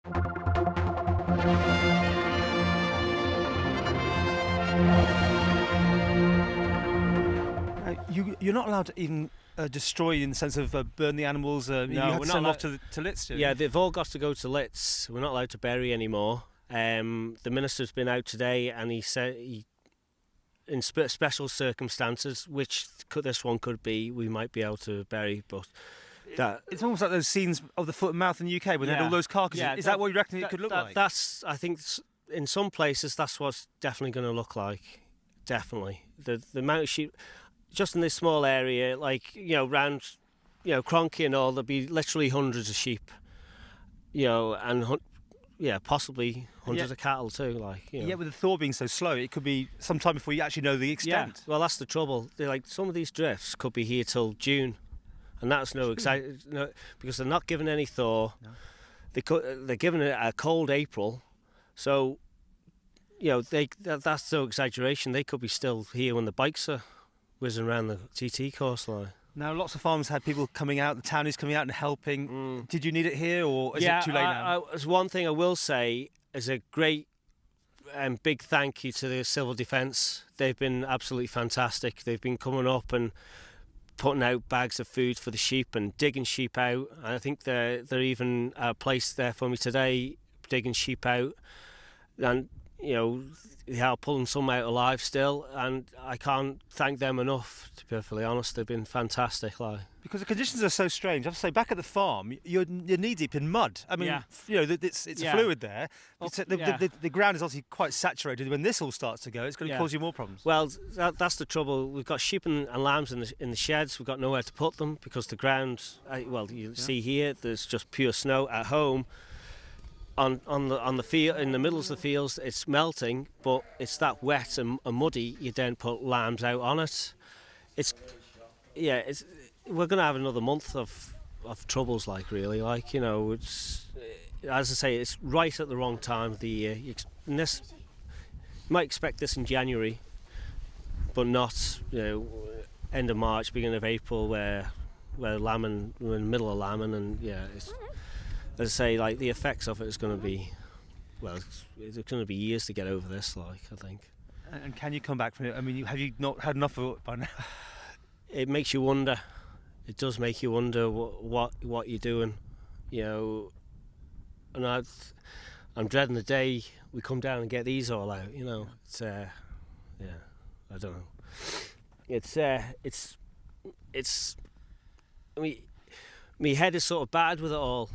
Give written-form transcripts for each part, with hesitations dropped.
You're not allowed to even destroy in the sense of burn the animals. You have to send them off to Litz. Yeah, they've all got to go to Litz. We're not allowed to bury anymore. The minister's been out today, and he said in special circumstances, which this one could be, we might be able to bury, but it's almost like those scenes of the foot and mouth in the UK when they had all those carcasses. Yeah, is that what you reckon it could look like? I think in some places that's what's definitely going to look like. Definitely, the amount of sheep, just in this small area, like round, Cronky and all, there'll be literally hundreds of sheep, and possibly hundreds of cattle too. Yeah, with the thaw being so slow, it could be some time before you actually know the extent. Yeah, well, that's the trouble. Some of these drifts could be here till June, and that's no because they're not given any thaw. No. They're given it a cold April, so that's no exaggeration. They could be still here when the bikes are whizzing around the TT course line. Now, lots of farms had people coming out, the townies coming out and helping. Did you need it here, or is it too late now? There's one thing I will say is a great and big thank you to the Civil Defence. They've been absolutely fantastic. They've been coming up and putting out bags of food for the sheep and digging sheep out. And I think they're even a place there for me today, digging sheep out. And, they are pulling some out alive still, and I can't thank them enough, to be perfectly honest. They've been fantastic. Because the conditions are so strange. I have to say, back at the farm, you're knee deep in mud. I mean, it's fluid there. The ground is obviously quite saturated. When this all starts to go, it's going to cause you more problems. Well, that's the trouble. We've got sheep and lambs in the sheds. We've got nowhere to put them because the ground, see here, there's just pure snow. At home, on the field, in the middles of the fields, it's melting, but it's that wet and muddy. You then put lambs out on it. We're going to have another month of troubles, it's, as I say, it's right at the wrong time of the year. You might expect this in January, but not end of March, beginning of April, where lambing, we're in the middle of lambing, and it's, as I say, the effects of it is going to be, it's going to be years to get over this, I think. And can you come back from it? I mean, have you not had enough of it by now? It makes you wonder. It does make you wonder what you're doing, and I'm dreading the day we come down and get these all out. It's I don't know. It's. I mean, my head is sort of bad with it all.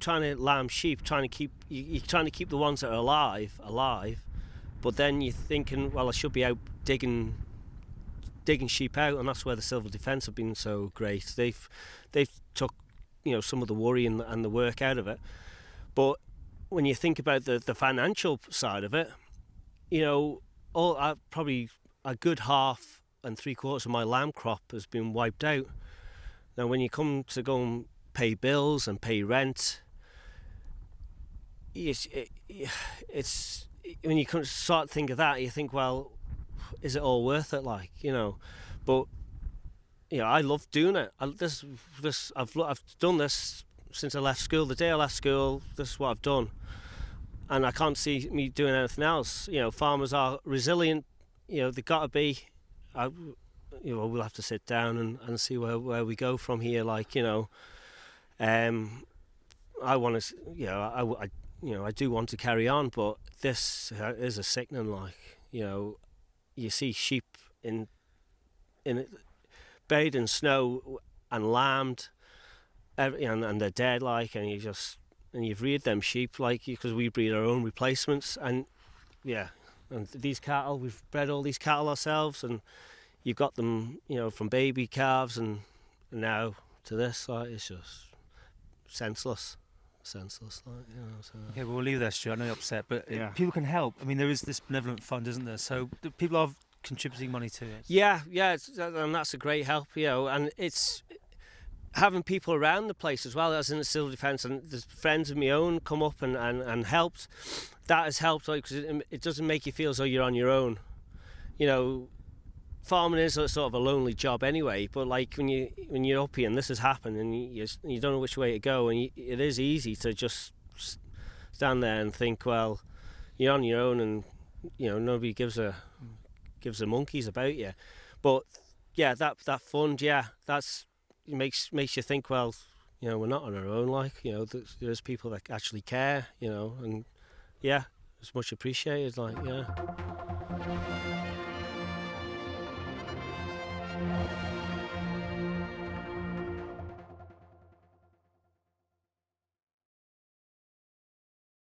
Trying to lamb sheep, you're trying to keep the ones that are alive, but then you're thinking, well, I should be out digging sheep out, and that's where the Civil Defence have been so great. They've took some of the worry and the work out of it. But when you think about the financial side of it, probably a good half and 3/4 of my lamb crop has been wiped out. Now, when you come to go and pay bills and pay rent, it's when you start to think of that, you think, well, is it all worth it? But I love doing it. I've done this since I left school. The day I left school, this is what I've done, and I can't see me doing anything else. Farmers are resilient. They've got to be. We'll have to sit down and see where we go from here. I want to, I do want to carry on, but this is a sickening. You see sheep in buried in snow and lambed, and they're dead. And you've reared them sheep because we breed our own replacements, and these cattle, we've bred all these cattle ourselves, and you've got them, from baby calves and now to this. It's just senseless. Okay, well, we'll leave there, Stuart. I know you're upset, but people can help. I mean, there is this benevolent fund, isn't there? So people are contributing money to it. Yeah, and that's a great help, and it's having people around the place as well, as in the Civil Defence, and there's friends of my own come up and helped. That has helped, because it doesn't make you feel as though you're on your own. Farming is a sort of a lonely job anyway, but when you're up here and this has happened and you don't know which way to go, and it is easy to just stand there and think, well, you're on your own, and nobody gives a monkeys about you. But yeah, that fund, that's makes you think, well, we're not on our own. Like, there's people that actually care, and yeah, it's much appreciated. Like, yeah.